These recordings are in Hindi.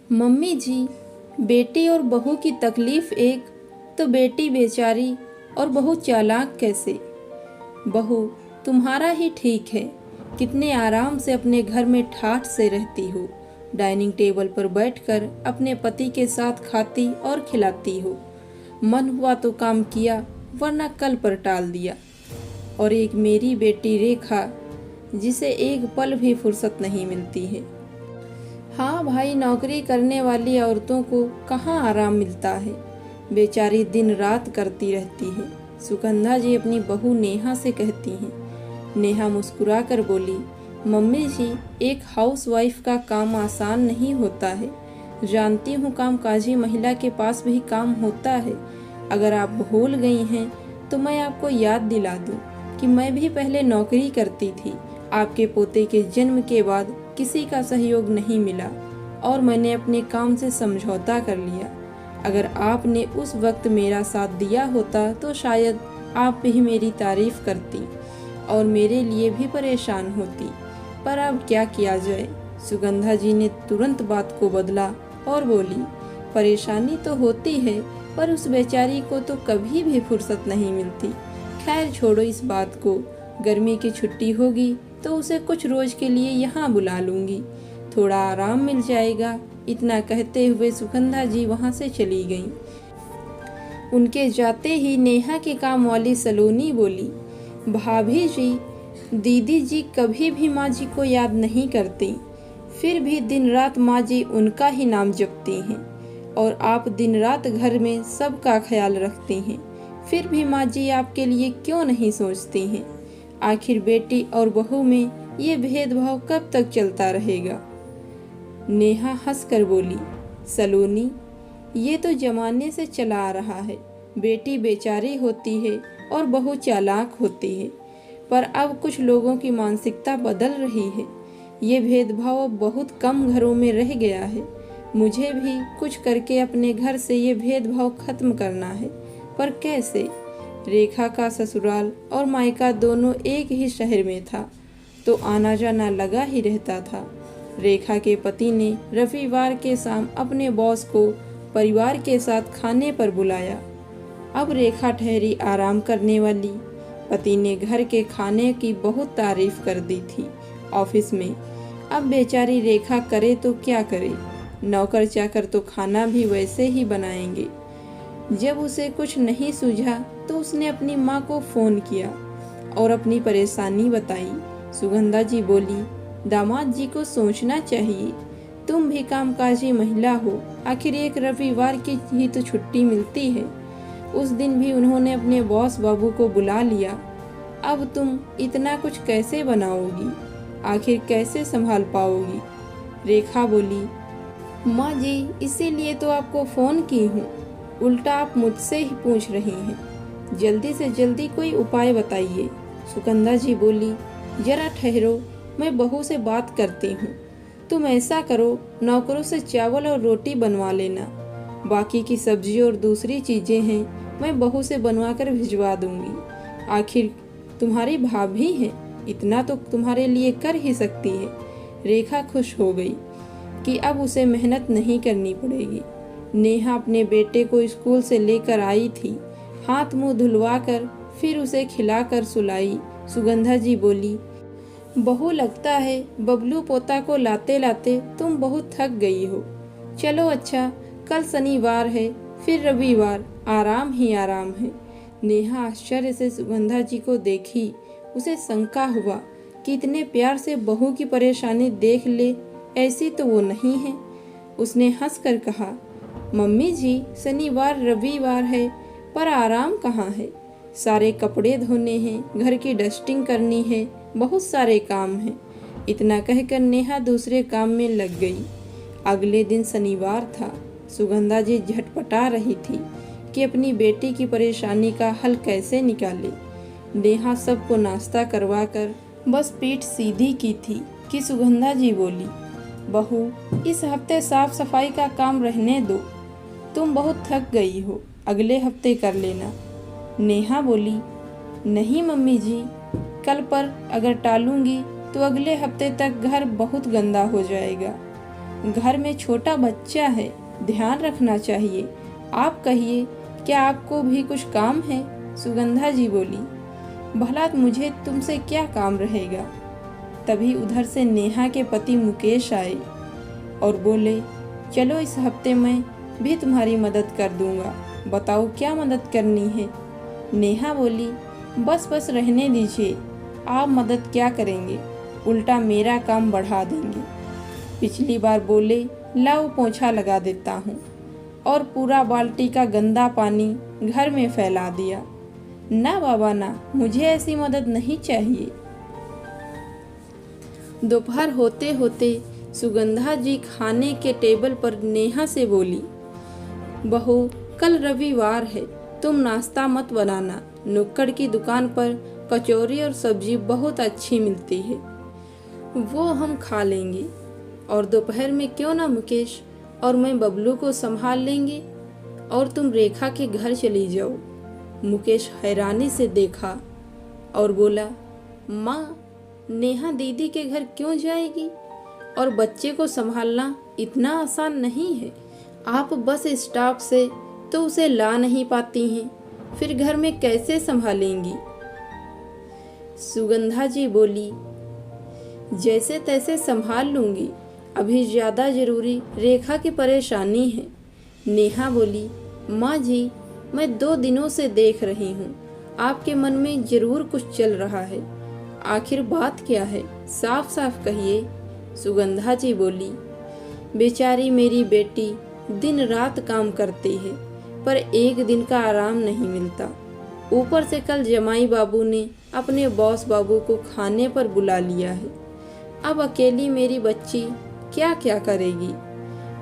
मम्मी जी, बेटी और बहू की तकलीफ एक, तो बेटी बेचारी और बहू चालाक कैसे। बहू तुम्हारा ही ठीक है, कितने आराम से अपने घर में ठाठ से रहती हो, डाइनिंग टेबल पर बैठकर अपने पति के साथ खाती और खिलाती हो। मन हुआ तो काम किया, वरना कल पर टाल दिया। और एक मेरी बेटी रेखा, जिसे एक पल भी फुर्सत नहीं मिलती है। हाँ भाई, नौकरी करने वाली औरतों को कहाँ आराम मिलता है, बेचारी दिन रात करती रहती है। सुगंधा जी अपनी बहू नेहा से कहती हैं। नेहा मुस्कुरा कर बोली, मम्मी जी, एक हाउसवाइफ का काम आसान नहीं होता है। जानती हूँ कामकाजी महिला के पास भी काम होता है। अगर आप भूल गई हैं तो मैं आपको याद दिला दूँ कि मैं भी पहले नौकरी करती थी। आपके पोते के जन्म के बाद किसी का सहयोग नहीं मिला और मैंने अपने काम से समझौता कर लिया। अगर आपने उस वक्त मेरा साथ दिया होता तो शायद आप भी मेरी तारीफ करती और मेरे लिए भी परेशान होती, पर अब क्या किया जाए। सुगंधा जी ने तुरंत बात को बदला और बोली, परेशानी तो होती है, पर उस बेचारी को तो कभी भी फुर्सत नहीं मिलती। खैर छोड़ो इस बात को, गर्मी की छुट्टी होगी तो उसे कुछ रोज के लिए यहाँ बुला लूंगी, थोड़ा आराम मिल जाएगा। इतना कहते हुए सुगंधा जी वहाँ से चली गईं। उनके जाते ही नेहा के काम वाली सलोनी बोली, भाभी जी, दीदी जी कभी भी माँ जी को याद नहीं करती, फिर भी दिन रात माँ जी उनका ही नाम जपती हैं। और आप दिन रात घर में सबका ख्याल रखती हैं, फिर भी माँ जी आपके लिए क्यों नहीं सोचती हैं। आखिर बेटी और बहू में ये भेदभाव कब तक चलता रहेगा। नेहा हंसकर बोली, सलोनी, ये तो जमाने से चला आ रहा है। बेटी बेचारी होती है और बहू चालाक होती है, पर अब कुछ लोगों की मानसिकता बदल रही है। ये भेदभाव अब बहुत कम घरों में रह गया है। मुझे भी कुछ करके अपने घर से ये भेदभाव खत्म करना है, पर कैसे। रेखा का ससुराल और मायका दोनों एक ही शहर में था, तो आना जाना लगा ही रहता था। रेखा के पति ने रविवार के शाम अपने बॉस को परिवार के साथ खाने पर बुलाया। अब रेखा ठहरी आराम करने वाली। पति ने घर के खाने की बहुत तारीफ कर दी थी ऑफिस में। अब बेचारी रेखा करे तो क्या करे, नौकर चाकर तो खाना भी वैसे ही बनाएंगे। जब उसे कुछ नहीं सूझा तो उसने अपनी माँ को फोन किया और अपनी परेशानी बताई। सुगंधा जी बोली, दामाद जी को सोचना चाहिए, तुम भी कामकाजी महिला हो, आखिर एक रविवार की ही तो छुट्टी मिलती है। उस दिन भी उन्होंने अपने बॉस बाबू को बुला लिया। अब तुम इतना कुछ कैसे बनाओगी, आखिर कैसे संभाल पाओगी। रेखा बोली, माँ जी, इसीलिए तो आपको फोन की हूँ, उल्टा आप मुझसे ही पूछ रही हैं। जल्दी से जल्दी कोई उपाय बताइए। सुगंधा जी बोली, जरा ठहरो, मैं बहू से बात करती हूँ। तुम ऐसा करो, नौकरों से चावल और रोटी बनवा लेना, बाकी की सब्जी और दूसरी चीजें हैं मैं बहू से बनवा कर भिजवा दूंगी। आखिर तुम्हारी भाभी है, इतना तो तुम्हारे लिए कर ही सकती है। रेखा खुश हो गई कि अब उसे मेहनत नहीं करनी पड़ेगी। नेहा अपने बेटे को स्कूल से लेकर आई थी, हाथ मुंह धुलवा कर फिर उसे खिलाकर सुलाई। सुगंधा जी बोली, बहू, लगता है बबलू पोता को लाते लाते तुम बहुत थक गई हो। चलो अच्छा, कल शनिवार है, फिर रविवार, आराम ही आराम है। नेहा आश्चर्य से सुगंधा जी को देखी। उसे शंका हुआ कि इतने प्यार से बहू की परेशानी देख ले, ऐसी तो वो नहीं है। उसने हंसकर कहा, मम्मी जी, शनिवार रविवार है, पर आराम कहाँ है। सारे कपड़े धोने हैं, घर की डस्टिंग करनी है, बहुत सारे काम हैं। इतना कहकर नेहा दूसरे काम में लग गई। अगले दिन शनिवार था। सुगंधा जी झटपटा रही थी कि अपनी बेटी की परेशानी का हल कैसे निकाले। नेहा सबको नाश्ता करवाकर बस पीठ सीधी की थी कि सुगंधा जी बोली, बहू, इस हफ्ते साफ सफाई का काम रहने दो, तुम बहुत थक गई हो, अगले हफ्ते कर लेना। नेहा बोली, नहीं मम्मी जी, कल पर अगर टालूंगी तो अगले हफ्ते तक घर बहुत गंदा हो जाएगा। घर में छोटा बच्चा है, ध्यान रखना चाहिए। आप कहिए, क्या आपको भी कुछ काम है? सुगंधा जी बोली, भला मुझे तुमसे क्या काम रहेगा। तभी उधर से नेहा के पति मुकेश आए और बोले, चलो इस हफ्ते मैं भी तुम्हारी मदद कर दूंगा। बताओ क्या मदद करनी है? नेहा बोली, बस रहने दीजिए, आप मदद क्या करेंगे, उल्टा मेरा काम बढ़ा देंगे। पिछली बार बोले, लाओ पोंछा लगा देता हूँ, और पूरा बाल्टी का गंदा पानी घर में फैला दिया। ना बाबा ना, मुझे ऐसी मदद नहीं चाहिए। दोपहर होते होते सुगंधा जी खाने के टेबल पर नेहा से बोली, बहू कल रविवार है, तुम नाश्ता मत बनाना। नुक्कड़ की दुकान पर कचौरी और सब्जी बहुत अच्छी मिलती है, वो हम खा लेंगे। और दोपहर में क्यों ना मुकेश और मैं बबलू को संभाल लेंगे, और तुम रेखा के घर चली जाओ। मुकेश हैरानी से देखा और बोला, माँ, नेहा दीदी के घर क्यों जाएगी? और बच्चे को संभालना इतना आसान नहीं है। आप बस स्टॉप से तो उसे ला नहीं पाती हैं, फिर घर में कैसे संभालेंगी? सुगंधा जी बोली, जैसे तैसे संभाल लूंगी, अभी ज्यादा जरूरी रेखा की परेशानी है। नेहा बोली, माँ जी, मैं 2 दिनों से देख रही हूँ, आपके मन में जरूर कुछ चल रहा है। आखिर बात क्या है, साफ साफ कहिए। सुगंधा जी बोली, बेचारी मेरी बेटी दिन रात काम करती है, पर एक दिन का आराम नहीं मिलता। ऊपर से कल जमाई बाबू ने अपने बॉस बाबू को खाने पर बुला लिया है। अब अकेली मेरी बच्ची क्या क्या करेगी?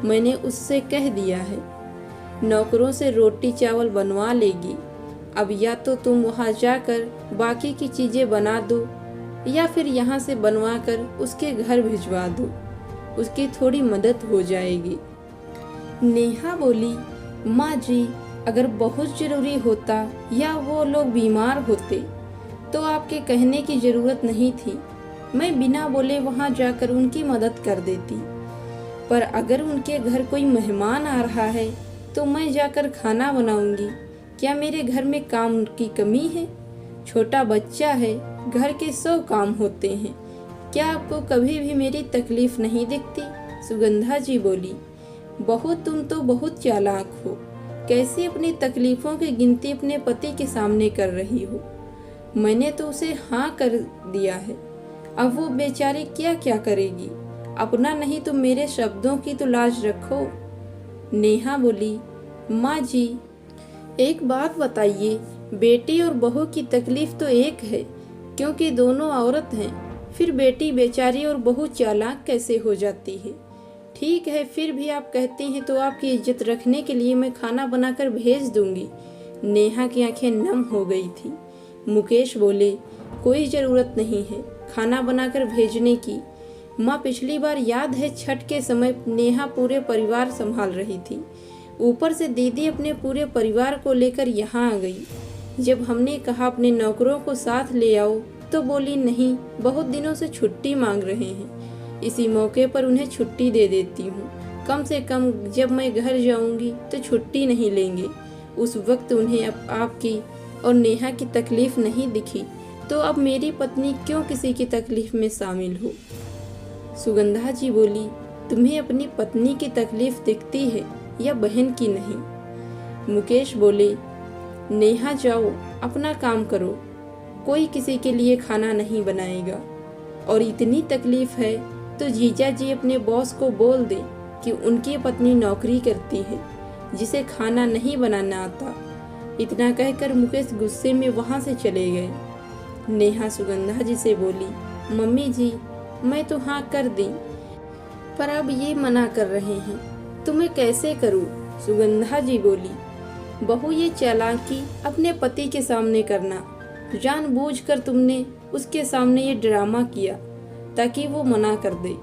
मैंने उससे कह दिया है, नौकरों से रोटी चावल बनवा लेगी। अब या तो तुम वहाँ जाकर बाकी की चीजें बना दो, या फिर यहाँ से बनवा कर उसके घर भिजवा दो, उसकी थोड़ी मदद हो जाएगी। नेहा बोली, माँ जी, अगर बहुत जरूरी होता या वो लोग बीमार होते तो आपके कहने की जरूरत नहीं थी, मैं बिना बोले वहाँ जाकर उनकी मदद कर देती। पर अगर उनके घर कोई मेहमान आ रहा है तो मैं जाकर खाना बनाऊंगी। क्या मेरे घर में काम की कमी है? छोटा बच्चा है, घर के 100 काम होते हैं। क्या आपको कभी भी मेरी तकलीफ नहीं दिखती? सुगंधा जी बोली, बहू तुम तो बहुत चालाक हो, कैसे अपनी तकलीफों की गिनती अपने पति के सामने कर रही हो? मैंने तो उसे हाँ कर दिया है, अब वो बेचारी क्या क्या करेगी? अपना नहीं तो मेरे शब्दों की तो लाज रखो। नेहा बोली, माँ जी, एक बात बताइए, बेटी और बहू की तकलीफ तो एक है, क्योंकि दोनों औरत हैं, फिर बेटी बेचारी और बहू चालाक कैसे हो जाती है? ठीक है, फिर भी आप कहती हैं तो आपकी इज्जत रखने के लिए मैं खाना बनाकर भेज दूंगी। नेहा की आंखें नम हो गई थी। मुकेश बोले, कोई जरूरत नहीं है खाना बनाकर भेजने की। माँ, पिछली बार याद है छठ के समय नेहा पूरे परिवार संभाल रही थी, ऊपर से दीदी अपने पूरे परिवार को लेकर यहाँ आ गई। जब हमने कहा अपने नौकरों को साथ ले आओ तो बोली नहीं, बहुत दिनों से छुट्टी मांग रहे हैं, इसी मौके पर उन्हें छुट्टी दे देती हूँ। कम से कम जब मैं घर जाऊंगी तो छुट्टी नहीं लेंगे। उस वक्त उन्हें आपकी और नेहा की तकलीफ नहीं दिखी, तो अब मेरी पत्नी क्यों किसी की तकलीफ में शामिल हो? सुगंधा जी बोली, तुम्हें अपनी पत्नी की तकलीफ दिखती है या बहन की नहीं? मुकेश बोले, नेहा जाओ अपना काम करो, कोई किसी के लिए खाना नहीं बनाएगा। और इतनी तकलीफ है तो जीजा जी अपने बॉस को बोल दे कि उनकी पत्नी नौकरी करती है, जिसे खाना नहीं बनाना आता। इतना कहकर मुकेश गुस्से में वहाँ से चले गए। नेहा सुगंधा जी से बोली, मम्मी जी, मैं तो हाँ कर दी, पर अब ये मना कर रहे हैं, तो मैं कैसे करूँ? सुगंधा जी बोली, बहू, ये चालाकी अपने पति के सामने करना, जानबूझकर तुमने उसके सामने ये ड्रामा किया ताकि वो मना कर दे।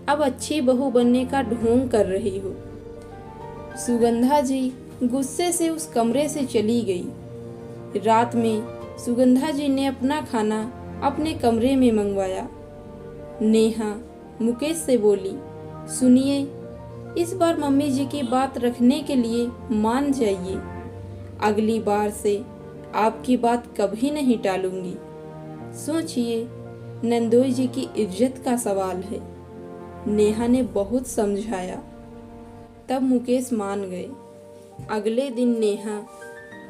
अब अच्छी बहू बनने का ढोंग कर रही हो। सुगंधा जी गुस्से से उस कमरे से चली गई। रात में सुगंधा जी ने अपना खाना अपने कमरे में मंगवाया। नेहा मुकेश से बोली, सुनिए, इस बार मम्मी जी की बात रखने के लिए मान जाइए। अगली बार से आपकी बात कभी नहीं टालूंगी। सोचिए, नंदोई जी की इज्जत का सवाल है। नेहा ने बहुत समझाया, तब मुकेश मान गए। अगले दिन नेहा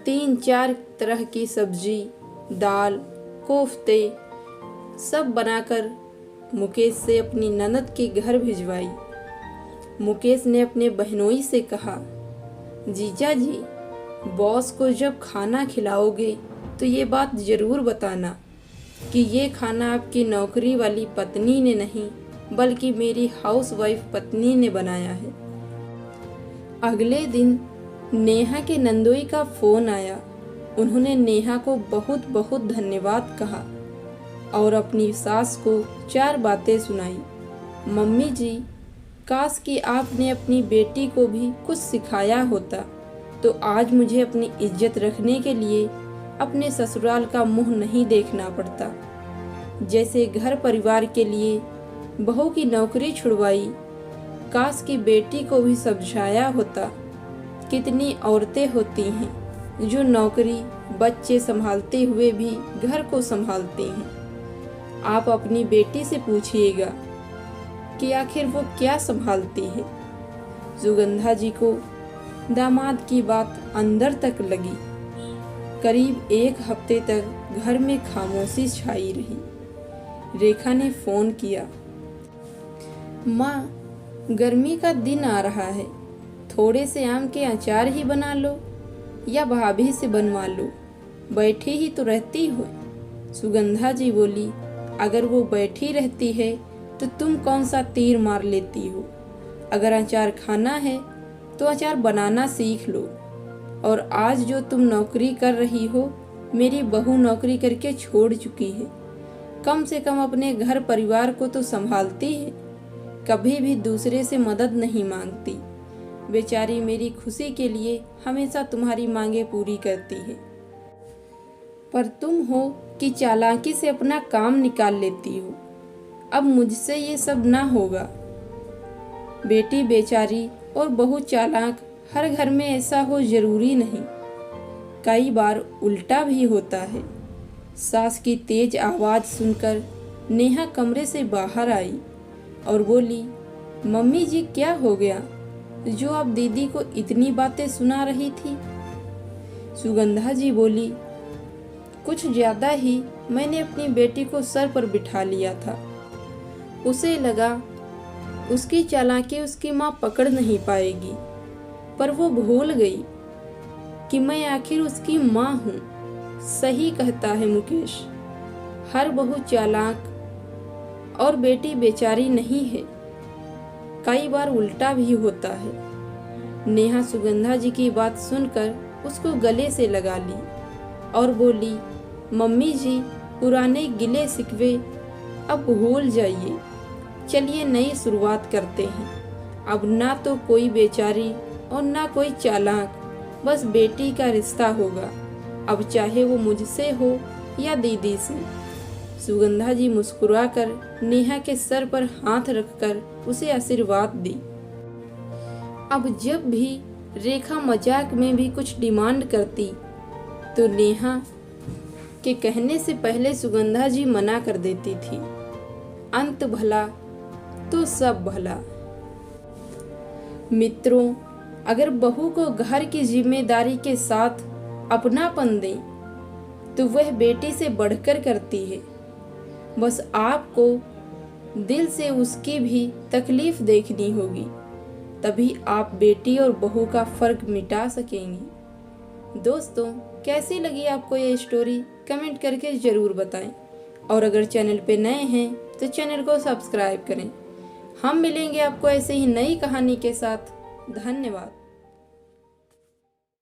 3-4 तरह की सब्जी, दाल, कोफ्ते सब बनाकर मुकेश से अपनी ननद के घर भिजवाई। मुकेश ने अपने बहनोई से कहा, जीजा जी, बॉस को जब खाना खिलाओगे तो ये बात ज़रूर बताना कि ये खाना आपकी नौकरी वाली पत्नी ने नहीं बल्कि मेरी हाउसवाइफ पत्नी ने बनाया है। अगले दिन नेहा के नंदोई का फ़ोन आया। उन्होंने नेहा को बहुत बहुत धन्यवाद कहा और अपनी सास को 4 बातें सुनाई। मम्मी जी, काश कि आपने अपनी बेटी को भी कुछ सिखाया होता तो आज मुझे अपनी इज्जत रखने के लिए अपने ससुराल का मुंह नहीं देखना पड़ता। जैसे घर परिवार के लिए बहू की नौकरी छुड़वाई, काश की बेटी को भी समझाया होता। कितनी औरतें होती हैं जो नौकरी, बच्चे संभालते हुए भी घर को संभालती हैं। आप अपनी बेटी से पूछिएगा कि आखिर वो क्या संभालती है। सुगंधा जी को दामाद की बात अंदर तक लगी। करीब 1 हफ्ते तक घर में खामोशी छाई रही। रेखा ने फ़ोन किया, माँ, गर्मी का दिन आ रहा है, थोड़े से आम के अचार ही बना लो या भाभी से बनवा लो, बैठी ही तो रहती हो। सुगंधा जी बोली, अगर वो बैठी रहती है तो तुम कौन सा तीर मार लेती हो। अगर अचार खाना है तो अचार बनाना सीख लो। और आज जो तुम नौकरी कर रही हो, मेरी बहू नौकरी करके छोड़ चुकी है। कम से कम अपने घर परिवार को तो संभालती है, कभी भी दूसरे से मदद नहीं मांगती। बेचारी मेरी खुशी के लिए हमेशा तुम्हारी मांगे पूरी करती है, पर तुम हो कि चालाकी से अपना काम निकाल लेती हो। अब मुझसे ये सब ना होगा। बेटी बेचारी और बहू चालाक हर घर में ऐसा हो जरूरी नहीं, कई बार उल्टा भी होता है। सास की तेज आवाज़ सुनकर नेहा कमरे से बाहर आई और बोली, मम्मी जी, क्या हो गया जो आप दीदी को इतनी बातें सुना रही थी। सुगंधा जी बोली, कुछ ज़्यादा ही मैंने अपनी बेटी को सर पर बिठा लिया था। उसे लगा उसकी चालाकी उसकी माँ पकड़ नहीं पाएगी, पर वो भूल गई कि मैं आखिर उसकी माँ हूँ। सही कहता है मुकेश, हर बहू चालाक और बेटी बेचारी नहीं है, कई बार उल्टा भी होता है। नेहा सुगंधा जी की बात सुनकर उसको गले से लगा ली और बोली, मम्मी जी, पुराने गिले शिकवे अब भूल जाइए, चलिए नई शुरुआत करते हैं। अब ना तो कोई बेचारी और ना कोई चालाक, बस बेटी का रिश्ता होगा, अब चाहे वो मुझसे हो या दीदी से। सुगंधा जी मुस्कुराकर नेहा के सर पर हाथ रखकर उसे आशीर्वाद दी। अब जब भी रेखा मजाक में भी कुछ डिमांड करती तो नेहा के कहने से पहले सुगंधा जी मना कर देती थी। अंत भला तो सब भला। मित्रों, अगर बहू को घर की जिम्मेदारी के साथ अपनापन दें तो वह बेटी से बढ़कर करती है। बस आपको दिल से उसकी भी तकलीफ देखनी होगी, तभी आप बेटी और बहू का फर्क मिटा सकेंगी। दोस्तों, कैसी लगी आपको ये स्टोरी कमेंट करके ज़रूर बताएं और अगर चैनल पे नए हैं तो चैनल को सब्सक्राइब करें। हम मिलेंगे आपको ऐसे ही नई कहानी के साथ। धन्यवाद।